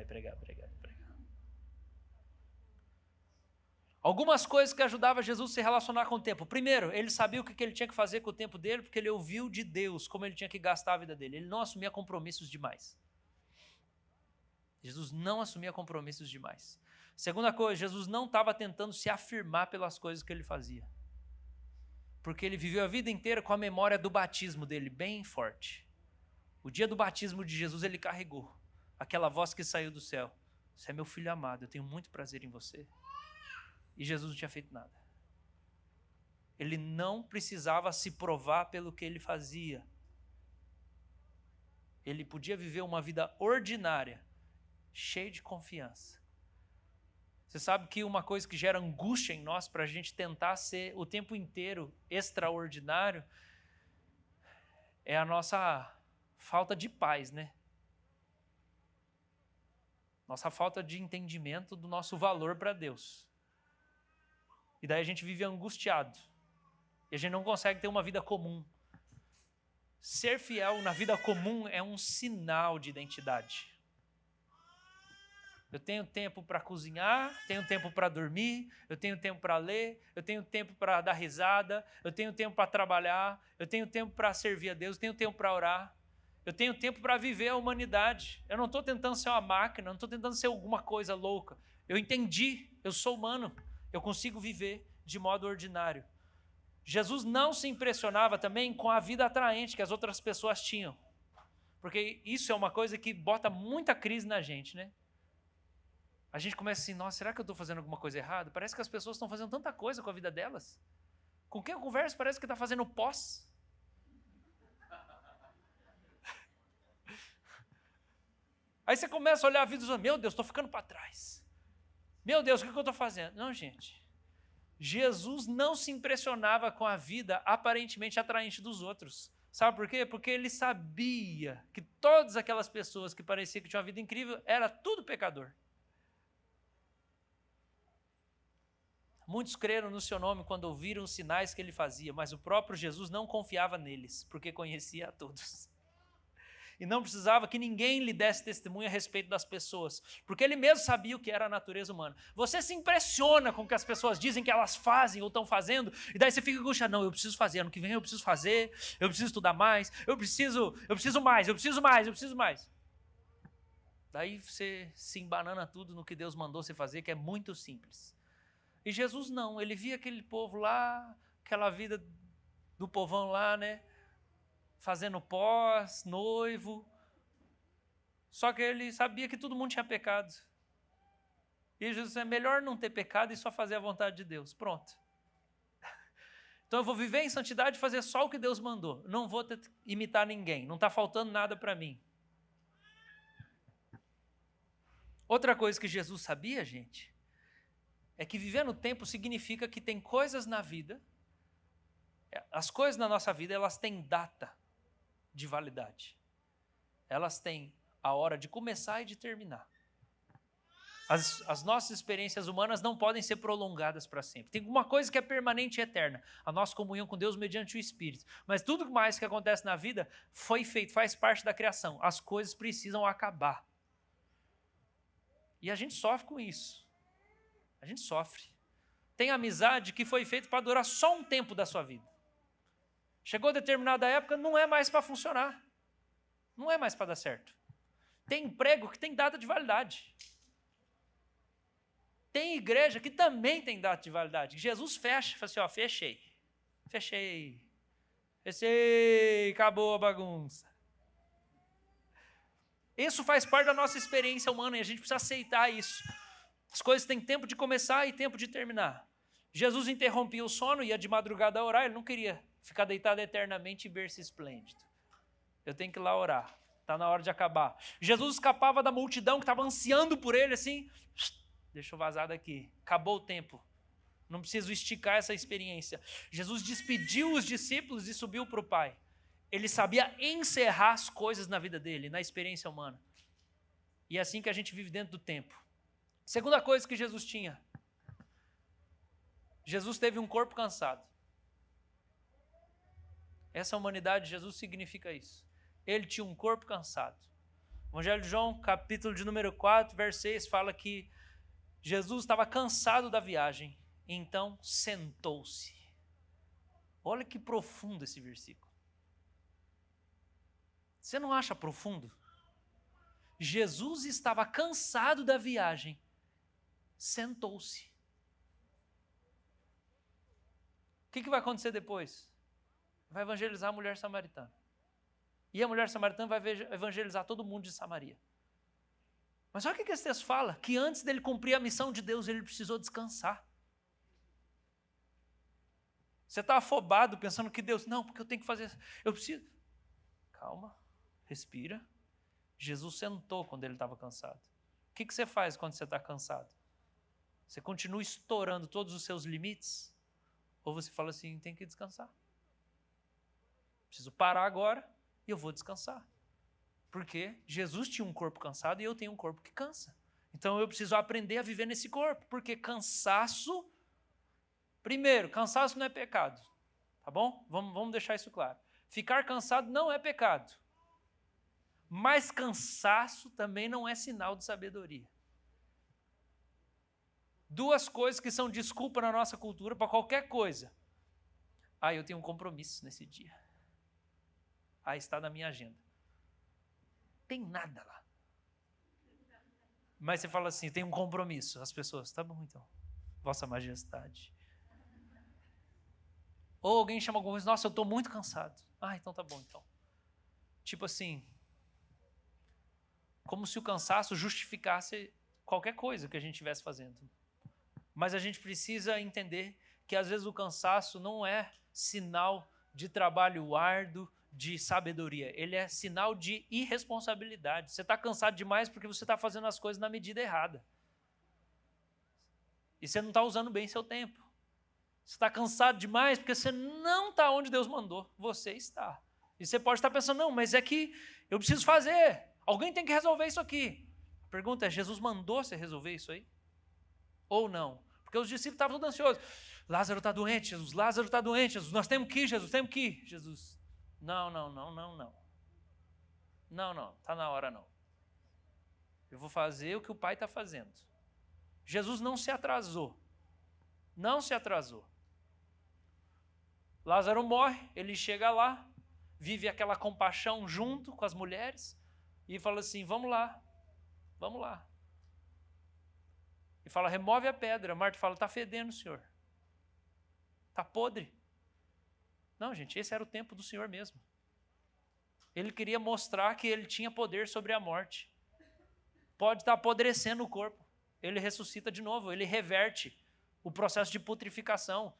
Speaker 1: Algumas coisas que ajudavam Jesus a se relacionar com o tempo. Primeiro, ele sabia o que ele tinha que fazer com o tempo dele, porque ele ouviu de Deus como ele tinha que gastar a vida dele. Ele não assumia compromissos demais. Jesus não assumia compromissos demais. Segunda coisa, Jesus não estava tentando se afirmar pelas coisas que ele fazia. Porque ele viveu a vida inteira com a memória do batismo dele bem forte. O dia do batismo de Jesus ele carregou aquela voz que saiu do céu. Você é meu filho amado, eu tenho muito prazer em você. E Jesus não tinha feito nada. Ele não precisava se provar pelo que ele fazia. Ele podia viver uma vida ordinária, cheia de confiança. Você sabe que uma coisa que gera angústia em nós para a gente tentar ser o tempo inteiro extraordinário é a nossa falta de paz, né? Nossa falta de entendimento do nosso valor para Deus. E daí a gente vive angustiado. E a gente não consegue ter uma vida comum. Ser fiel na vida comum é um sinal de identidade. Eu tenho tempo para cozinhar, tenho tempo para dormir, eu tenho tempo para ler, eu tenho tempo para dar risada, eu tenho tempo para trabalhar, eu tenho tempo para servir a Deus, eu tenho tempo para orar, eu tenho tempo para viver a humanidade. Eu não estou tentando ser uma máquina, não estou tentando ser alguma coisa louca. Eu entendi, eu sou humano, eu consigo viver de modo ordinário. Jesus não se impressionava também com a vida atraente que as outras pessoas tinham. Porque isso é uma coisa que bota muita crise na gente, né? A gente começa assim, nossa, será que eu estou fazendo alguma coisa errada? Parece que as pessoas estão fazendo tanta coisa com a vida delas. Com quem eu converso parece que está fazendo pós. Aí você começa a olhar a vida e diz, meu Deus, estou ficando para trás. Meu Deus, o que eu estou fazendo? Não, gente. Jesus não se impressionava com a vida aparentemente atraente dos outros. Sabe por quê? Porque ele sabia que todas aquelas pessoas que pareciam que tinham uma vida incrível, era tudo pecador. Muitos creram no seu nome quando ouviram os sinais que ele fazia, mas o próprio Jesus não confiava neles, porque conhecia a todos. E não precisava que ninguém lhe desse testemunho a respeito das pessoas, porque ele mesmo sabia o que era a natureza humana. Você se impressiona com o que as pessoas dizem que elas fazem ou estão fazendo, e daí você fica angustiado, não, eu preciso fazer, ano que vem eu preciso fazer, eu preciso estudar mais, eu preciso mais. Daí você se embanana tudo no que Deus mandou você fazer, que é muito simples. E Jesus não, ele via aquele povo lá, aquela vida do povão lá, né? Fazendo pós, noivo. Só que ele sabia que todo mundo tinha pecado. E Jesus disse, é melhor não ter pecado e só fazer a vontade de Deus. Pronto. Então eu vou viver em santidade e fazer só o que Deus mandou. Não vou imitar ninguém, não está faltando nada para mim. Outra coisa que Jesus sabia, gente, é que viver no tempo significa que tem coisas na vida, as coisas na nossa vida, elas têm data de validade. Elas têm a hora de começar e de terminar. As nossas experiências humanas não podem ser prolongadas para sempre. Tem uma coisa que é permanente e eterna, a nossa comunhão com Deus mediante o Espírito. Mas tudo mais que acontece na vida foi feito, faz parte da criação. As coisas precisam acabar. E a gente sofre com isso. A gente sofre. Tem amizade que foi feita para durar só um tempo da sua vida. Chegou a determinada época, não é mais para funcionar. Não é mais para dar certo. Tem emprego que tem data de validade. Tem igreja que também tem data de validade. Jesus fecha, fala assim, ó, fechei, acabou a bagunça. Isso faz parte da nossa experiência humana e a gente precisa aceitar isso. As coisas têm tempo de começar e tempo de terminar. Jesus interrompia o sono, ia de madrugada orar, ele não queria ficar deitado eternamente e berço esplêndido. Eu tenho que ir lá orar, está na hora de acabar. Jesus escapava da multidão que estava ansiando por ele, assim, deixa eu vazar daqui, acabou o tempo. Não preciso esticar essa experiência. Jesus despediu os discípulos e subiu para o Pai. Ele sabia encerrar as coisas na vida dele, na experiência humana. E é assim que a gente vive dentro do tempo. Segunda coisa que Jesus tinha. Jesus teve um corpo cansado. Essa humanidade de Jesus significa isso. Ele tinha um corpo cansado. O Evangelho de João, capítulo de número 4, verso 6, fala que Jesus estava cansado da viagem. Então sentou-se. Olha que profundo esse versículo. Você não acha profundo? Jesus estava cansado da viagem. Sentou-se. O que vai acontecer depois? Vai evangelizar a mulher samaritana. E a mulher samaritana vai evangelizar todo mundo de Samaria. Mas olha o que esse texto fala? Que antes dele cumprir a missão de Deus, ele precisou descansar. Você está afobado pensando que Deus... Não, porque eu tenho que fazer... Eu preciso... Calma, respira. Jesus sentou quando ele estava cansado. O que você faz quando você está cansado? Você continua estourando todos os seus limites? Ou você fala assim, tem que descansar. Preciso parar agora e eu vou descansar. Porque Jesus tinha um corpo cansado e eu tenho um corpo que cansa. Então eu preciso aprender a viver nesse corpo, porque cansaço... Primeiro, cansaço não é pecado, tá bom? Vamos deixar isso claro. Ficar cansado não é pecado. Mas cansaço também não é sinal de sabedoria. Duas coisas que são desculpa na nossa cultura para qualquer coisa. Eu tenho um compromisso nesse dia. Está na minha agenda. Tem nada lá. Mas você fala assim, tem um compromisso. As pessoas, tá bom então. Vossa Majestade. Ou alguém chama alguma coisa, nossa, eu estou muito cansado. Então tá bom então. Tipo assim, como se o cansaço justificasse qualquer coisa que a gente estivesse fazendo. Mas a gente precisa entender que às vezes o cansaço não é sinal de trabalho árduo, de sabedoria. Ele é sinal de irresponsabilidade. Você está cansado demais porque você está fazendo as coisas na medida errada. E você não está usando bem seu tempo. Você está cansado demais porque você não está onde Deus mandou. Você está. E você pode estar pensando, não, mas é que eu preciso fazer. Alguém tem que resolver isso aqui. A pergunta é, Jesus mandou você resolver isso aí? Ou não? Porque os discípulos estavam todos ansiosos. Lázaro está doente, Jesus. Lázaro está doente, Jesus. Nós temos que ir, Jesus. Temos que ir. Jesus. Não. Não, está na hora não. Eu vou fazer o que o Pai está fazendo. Jesus não se atrasou. Não se atrasou. Lázaro morre, ele chega lá, vive aquela compaixão junto com as mulheres e fala assim, vamos lá. E fala, remove a pedra. Marta fala, está fedendo, Senhor. Está podre. Não, gente, esse era o tempo do Senhor mesmo. Ele queria mostrar que ele tinha poder sobre a morte. Pode estar apodrecendo o corpo. Ele ressuscita de novo, ele reverte o processo de putrificação.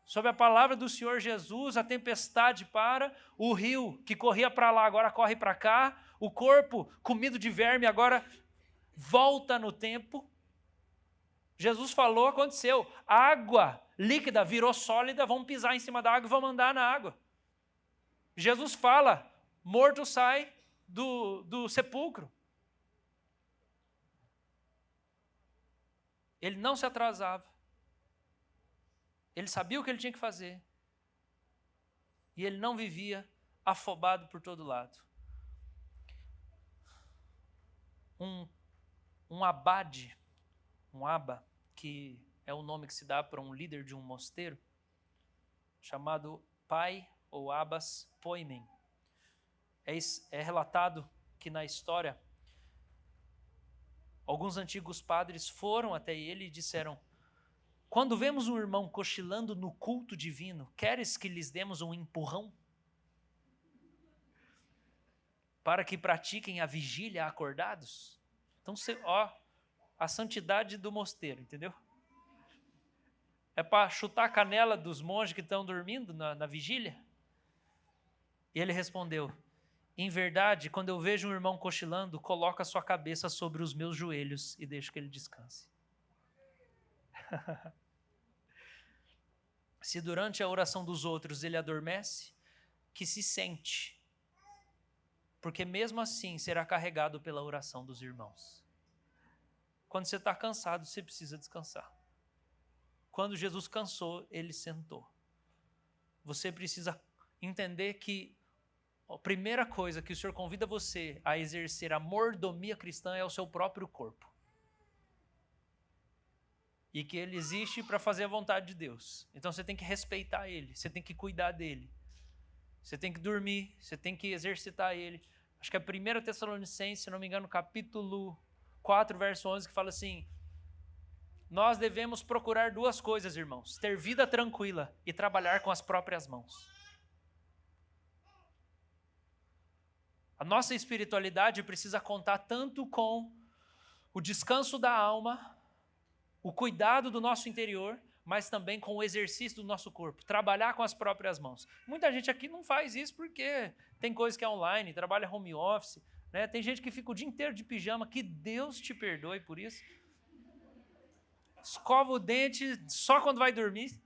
Speaker 1: Sob a palavra do Senhor Jesus, a tempestade para, o rio que corria para lá agora corre para cá, o corpo comido de verme agora volta no tempo. Jesus falou, aconteceu. A água líquida virou sólida, vamos pisar em cima da água e vamos andar na água. Jesus fala, morto sai do sepulcro. Ele não se atrasava. Ele sabia o que ele tinha que fazer. E ele não vivia afobado por todo lado. Um abade, um aba, que é o nome que se dá para um líder de um mosteiro, chamado Pai ou Abbas Poimen. É relatado que na história, alguns antigos padres foram até ele e disseram, quando vemos um irmão cochilando no culto divino, queres que lhes demos um empurrão? para que pratiquem a vigília acordados. Então, a santidade do mosteiro, entendeu? É para chutar a canela dos monges que estão dormindo na vigília? E ele respondeu: em verdade, quando eu vejo um irmão cochilando, coloco a sua cabeça sobre os meus joelhos e deixo que ele descanse. Se durante a oração dos outros ele adormece, que se sente, porque mesmo assim será carregado pela oração dos irmãos. Quando você está cansado, você precisa descansar. Quando Jesus cansou, ele sentou. Você precisa entender que a primeira coisa que o Senhor convida você a exercer a mordomia cristã é o seu próprio corpo. E que ele existe para fazer a vontade de Deus. Então você tem que respeitar ele, você tem que cuidar dele. Você tem que dormir, você tem que exercitar ele. Acho que é 1 Tessalonicenses, se não me engano, capítulo 4, verso 11, que fala assim: nós devemos procurar duas coisas, irmãos: ter vida tranquila e trabalhar com as próprias mãos. A nossa espiritualidade precisa contar tanto com o descanso da alma, o cuidado do nosso interior, mas também com o exercício do nosso corpo, trabalhar com as próprias mãos. Muita gente aqui não faz isso porque tem coisa que é online, trabalha home office, né? Tem gente que fica o dia inteiro de pijama, que Deus te perdoe por isso. Escova o dente só quando vai dormir.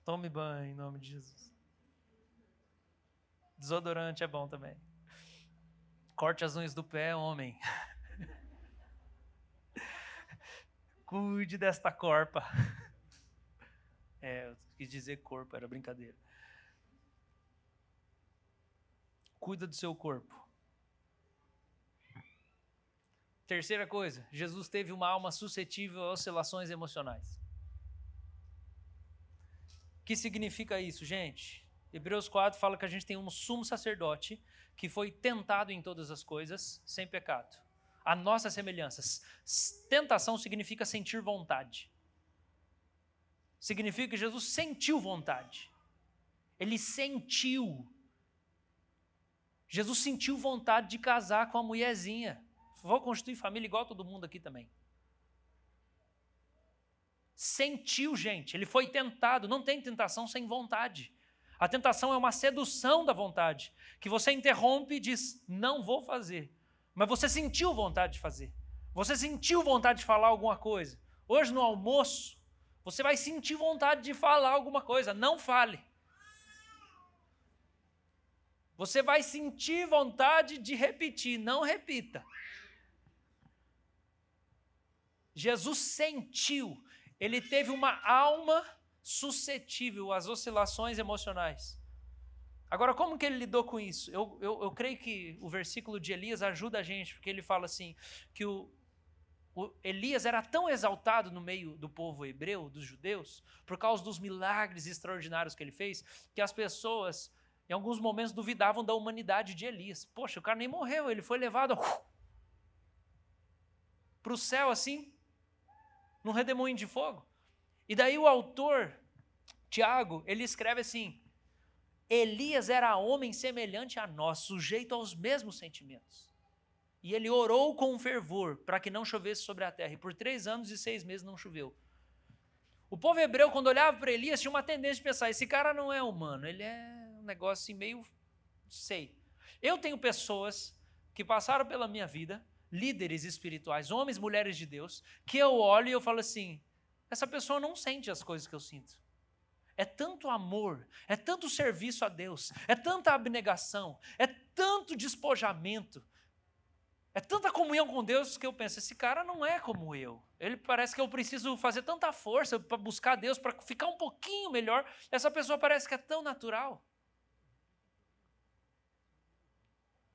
Speaker 1: Tome banho em nome de Jesus. Desodorante é bom também. Corte as unhas do pé, homem. Cuide desta corpa. Eu quis dizer corpo, era brincadeira. Cuida do seu corpo. Terceira coisa, Jesus teve uma alma suscetível a oscilações emocionais. O que significa isso, gente? Hebreus 4 fala que a gente tem um sumo sacerdote que foi tentado em todas as coisas, sem pecado. A nossa semelhança. Tentação significa sentir vontade. Significa que Jesus sentiu vontade. Ele sentiu. Jesus sentiu vontade de casar com a mulherzinha. Vou constituir família igual todo mundo aqui também. Sentiu, gente. Ele foi tentado. Não tem tentação sem vontade. A tentação é uma sedução da vontade, que você interrompe e diz: não vou fazer. Mas você sentiu vontade de fazer. Você sentiu vontade de falar alguma coisa. Hoje no almoço, você vai sentir vontade de falar alguma coisa. Não fale. Você vai sentir vontade de repetir. Não repita. Jesus sentiu. Ele teve uma alma suscetível às oscilações emocionais. Agora, como que ele lidou com isso? Eu creio que o versículo de Elias ajuda a gente, porque ele fala assim, que o Elias era tão exaltado no meio do povo hebreu, dos judeus, por causa dos milagres extraordinários que ele fez, que as pessoas, em alguns momentos, duvidavam da humanidade de Elias. Poxa, o cara nem morreu, ele foi levado para o céu assim, num redemoinho de fogo. E daí o autor, Tiago, ele escreve assim: Elias era homem semelhante a nós, sujeito aos mesmos sentimentos. E ele orou com fervor para que não chovesse sobre a terra. E por 3 anos e 6 meses não choveu. O povo hebreu, quando olhava para Elias, tinha uma tendência de pensar: esse cara não é humano, ele é um negócio assim meio... sei. Eu tenho pessoas que passaram pela minha vida, líderes espirituais, homens, mulheres de Deus, que eu olho e eu falo assim: essa pessoa não sente as coisas que eu sinto. É tanto amor, é tanto serviço a Deus, é tanta abnegação, é tanto despojamento, é tanta comunhão com Deus que eu penso: esse cara não é como eu. Ele parece que eu preciso fazer tanta força para buscar Deus, para ficar um pouquinho melhor. Essa pessoa parece que é tão natural.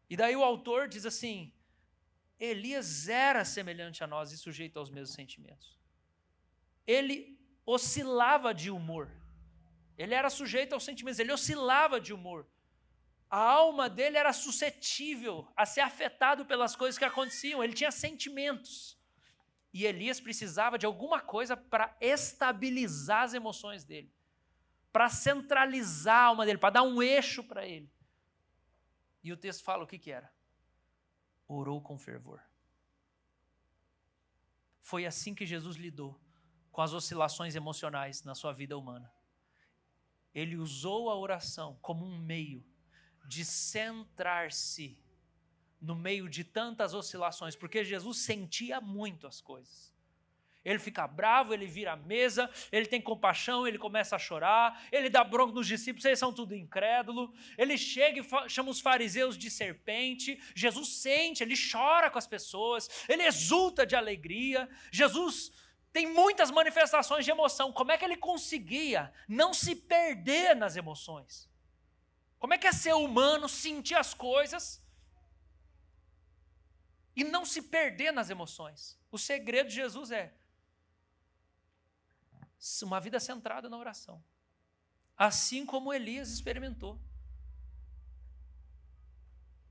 Speaker 1: E daí o autor diz assim: Elias era semelhante a nós e sujeito aos mesmos sentimentos. Ele oscilava de humor. Ele era sujeito aos sentimentos, ele oscilava de humor. A alma dele era suscetível a ser afetado pelas coisas que aconteciam. Ele tinha sentimentos. E Elias precisava de alguma coisa para estabilizar as emoções dele, para centralizar a alma dele, para dar um eixo para ele. E o texto fala o que era? Orou com fervor. Foi assim que Jesus lidou com as oscilações emocionais na sua vida humana. Ele usou a oração como um meio de centrar-se no meio de tantas oscilações, porque Jesus sentia muito as coisas. Ele fica bravo, ele vira a mesa, ele tem compaixão, ele começa a chorar, ele dá bronca nos discípulos, eles são tudo incrédulo, ele chega e chama os fariseus de serpente, Jesus sente, ele chora com as pessoas, ele exulta de alegria, Jesus tem muitas manifestações de emoção. Como é que ele conseguia não se perder nas emoções? Como é que é ser humano, sentir as coisas e não se perder nas emoções? O segredo de Jesus é uma vida centrada na oração. Assim como Elias experimentou.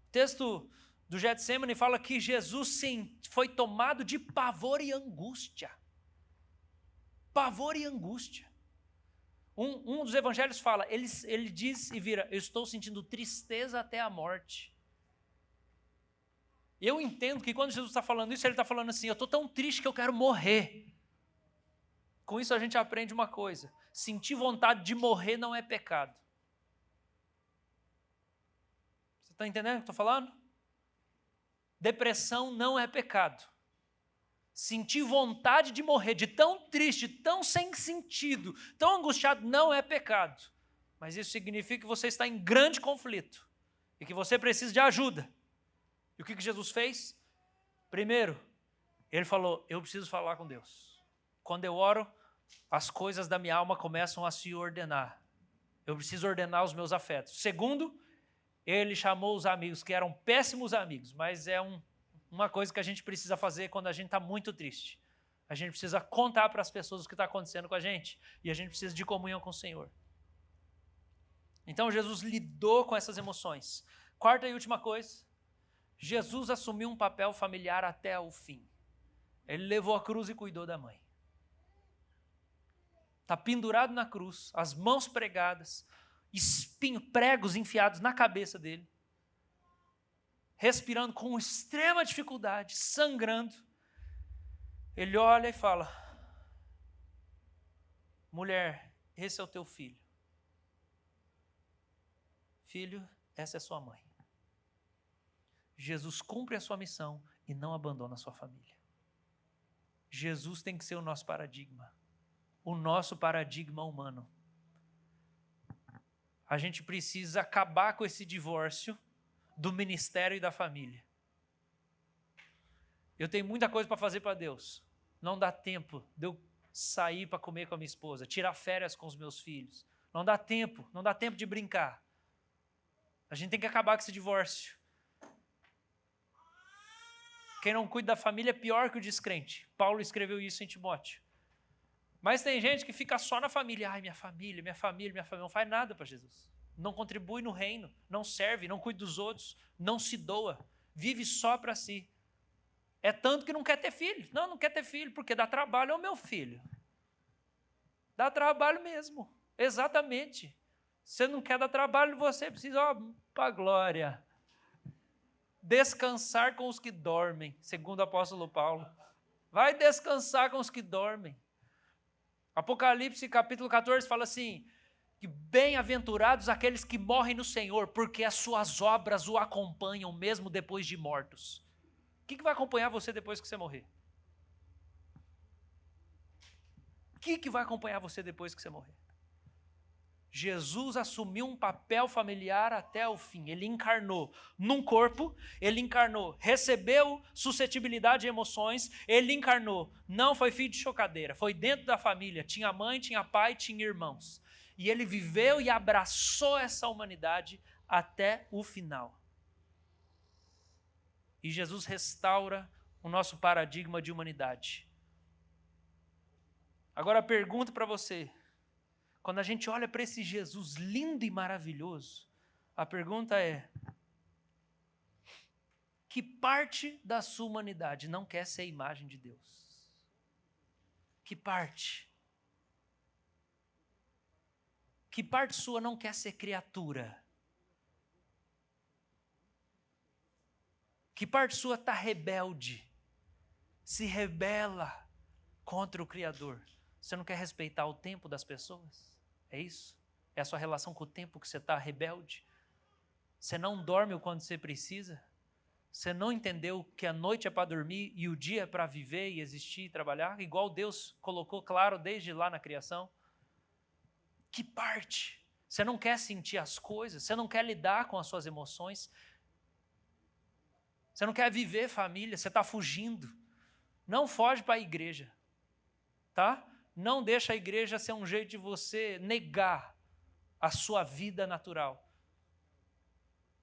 Speaker 1: O texto do Getsemane fala que Jesus foi tomado de pavor e angústia. Pavor e angústia. Um dos evangelhos fala, ele diz e vira, eu estou sentindo tristeza até a morte. Eu entendo que quando Jesus está falando isso, ele está falando assim, eu estou tão triste que eu quero morrer. Com isso a gente aprende uma coisa, sentir vontade de morrer não é pecado. Você está entendendo o que eu estou falando? Depressão não é pecado. Sentir vontade de morrer, de tão triste, tão sem sentido, tão angustiado, não é pecado. Mas isso significa que você está em grande conflito e que você precisa de ajuda. E o que Jesus fez? Primeiro, ele falou, eu preciso falar com Deus. Quando eu oro, as coisas da minha alma começam a se ordenar. Eu preciso ordenar os meus afetos. Segundo, ele chamou os amigos, que eram péssimos amigos, mas é uma coisa que a gente precisa fazer quando a gente está muito triste. A gente precisa contar para as pessoas o que está acontecendo com a gente e a gente precisa de comunhão com o Senhor. Então Jesus lidou com essas emoções. Quarta e última coisa, Jesus assumiu um papel familiar até o fim. Ele levou a cruz e cuidou da mãe. Está pendurado na cruz, as mãos pregadas, pregos enfiados na cabeça dele, respirando com extrema dificuldade, sangrando. Ele olha e fala, mulher, esse é o teu filho. Filho, essa é sua mãe. Jesus cumpre a sua missão e não abandona a sua família. Jesus tem que ser o nosso paradigma. O nosso paradigma humano. A gente precisa acabar com esse divórcio do ministério e da família. Eu tenho muita coisa para fazer para Deus. Não dá tempo de eu sair para comer com a minha esposa, tirar férias com os meus filhos. Não dá tempo de brincar. A gente tem que acabar com esse divórcio. Quem não cuida da família é pior que o descrente. Paulo escreveu isso em Timóteo. Mas tem gente que fica só na família. Ai, minha família. Não faz nada para Jesus. Não contribui no reino, não serve, não cuida dos outros, não se doa. Vive só para si. É tanto que não quer ter filho. Não quer ter filho, porque dá trabalho ao meu filho. Dá trabalho mesmo. Exatamente. Você não quer dar trabalho, você precisa, para a glória. Descansar com os que dormem, segundo o apóstolo Paulo. Vai descansar com os que dormem. Apocalipse capítulo 14 fala assim, que bem-aventurados aqueles que morrem no Senhor, porque as suas obras o acompanham mesmo depois de mortos. O que vai acompanhar você depois que você morrer? O que vai acompanhar você depois que você morrer? Jesus assumiu um papel familiar até o fim. Ele encarnou num corpo, ele encarnou, recebeu suscetibilidade e emoções, ele encarnou, não foi filho de chocadeira, foi dentro da família, tinha mãe, tinha pai, tinha irmãos. E ele viveu e abraçou essa humanidade até o final. E Jesus restaura o nosso paradigma de humanidade. Agora a pergunta para você, quando a gente olha para esse Jesus lindo e maravilhoso, A pergunta é: que parte da sua humanidade não quer ser a imagem de Deus? Que parte? Que parte sua não quer ser criatura? Que parte sua está rebelde? Se rebela contra o Criador? Você não quer respeitar o tempo das pessoas? É isso? É a sua relação com o tempo que você está rebelde? Você não dorme quando você precisa? Você não entendeu que a noite é para dormir e o dia é para viver e existir e trabalhar? Igual Deus colocou claro desde lá na criação? Que parte? Você não quer sentir as coisas? Você não quer lidar com as suas emoções? Você não quer viver família? Você está fugindo? Não foge para a igreja, tá? Não deixa a igreja ser um jeito de você negar a sua vida natural.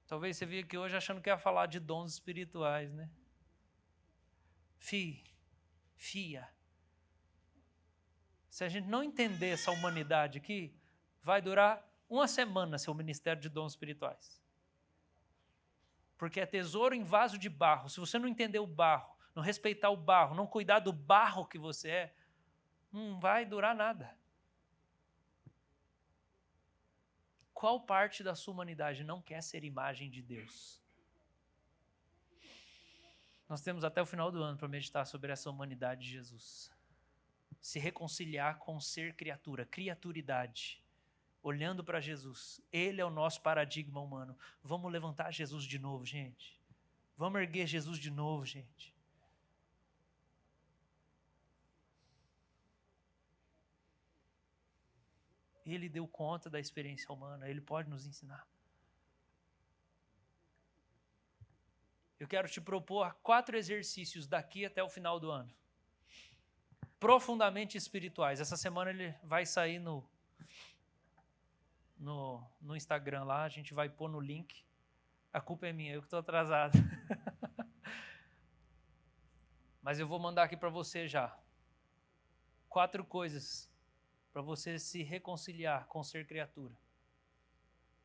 Speaker 1: Talvez você veio aqui hoje achando que ia falar de dons espirituais, né? Fia. Se a gente não entender essa humanidade aqui, vai durar uma semana seu ministério de dons espirituais. Porque é tesouro em vaso de barro. Se você não entender o barro, não respeitar o barro, não cuidar do barro que você é, não vai durar nada. Qual parte da sua humanidade não quer ser imagem de Deus? Nós temos até o final do ano para meditar sobre essa humanidade de Jesus. Se reconciliar com ser criatura, criaturidade, olhando para Jesus. Ele é o nosso paradigma humano. Vamos levantar Jesus de novo, gente. Vamos erguer Jesus de novo, gente. Ele deu conta da experiência humana, ele pode nos ensinar. Eu quero te propor 4 exercícios daqui até o final do ano. Profundamente espirituais. Essa semana ele vai sair no Instagram lá, a gente vai pôr no link. A culpa é minha, eu que estou atrasado. Mas eu vou mandar aqui para você já. 4 coisas para você se reconciliar com ser criatura.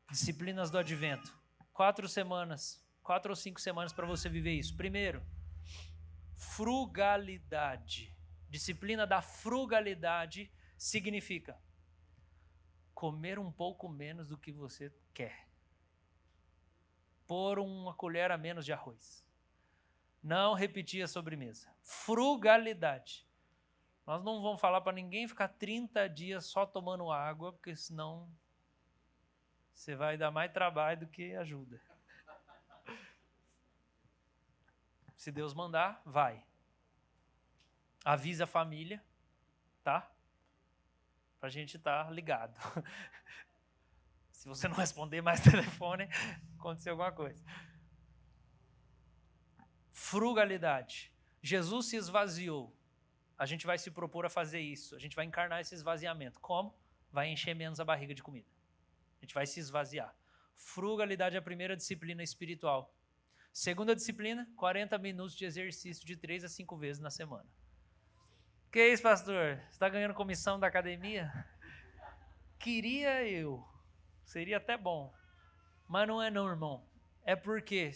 Speaker 1: Disciplinas do Advento. 4 semanas, 4 ou 5 semanas para você viver isso. Primeiro, frugalidade. Disciplina da frugalidade significa comer um pouco menos do que você quer. Pôr uma colher a menos de arroz. Não repetir a sobremesa. Frugalidade. Nós não vamos falar para ninguém ficar 30 dias só tomando água, porque senão você vai dar mais trabalho do que ajuda. Se Deus mandar, vai. Avisa a família, tá? Pra gente estar ligado. Se você não responder mais telefone, aconteceu alguma coisa. Frugalidade. Jesus se esvaziou. A gente vai se propor a fazer isso. A gente vai encarnar esse esvaziamento. Como? Vai encher menos a barriga de comida. A gente vai se esvaziar. Frugalidade é a primeira disciplina espiritual. Segunda disciplina, 40 minutos de exercício de 3 a 5 vezes na semana. Que isso, pastor? Você está ganhando comissão da academia? Queria eu. Seria até bom. Mas não é não, irmão. É porque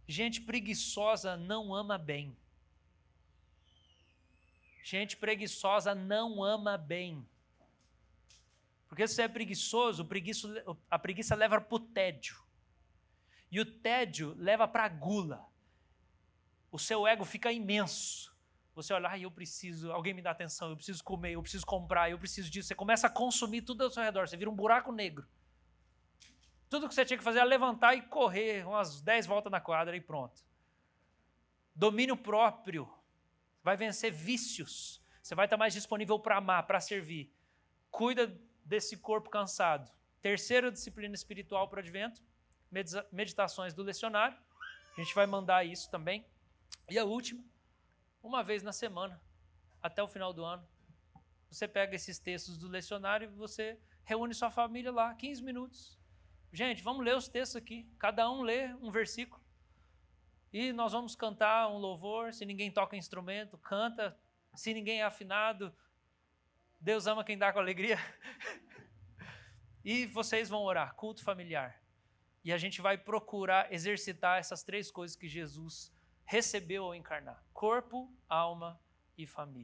Speaker 1: gente preguiçosa não ama bem. Gente preguiçosa não ama bem. Porque se você é preguiçoso, a preguiça leva para o tédio. E o tédio leva para a gula. O seu ego fica imenso. Você olha, eu preciso, alguém me dá atenção, eu preciso comer, eu preciso comprar, eu preciso disso. Você começa a consumir tudo ao seu redor, você vira um buraco negro. Tudo que você tinha que fazer é levantar e correr umas 10 voltas na quadra e pronto. Domínio próprio. Vai vencer vícios. Você vai estar mais disponível para amar, para servir. Cuida desse corpo cansado. Terceira disciplina espiritual para o Advento, meditações do lecionário. A gente vai mandar isso também. E a última, uma vez na semana, até o final do ano, você pega esses textos do lecionário e você reúne sua família lá, 15 minutos. Gente, vamos ler os textos aqui. Cada um lê um versículo. E nós vamos cantar um louvor. Se ninguém toca instrumento, canta. Se ninguém é afinado, Deus ama quem dá com alegria. E vocês vão orar, culto familiar. E a gente vai procurar exercitar essas 3 coisas que Jesus recebeu ao encarnar: corpo, alma e família.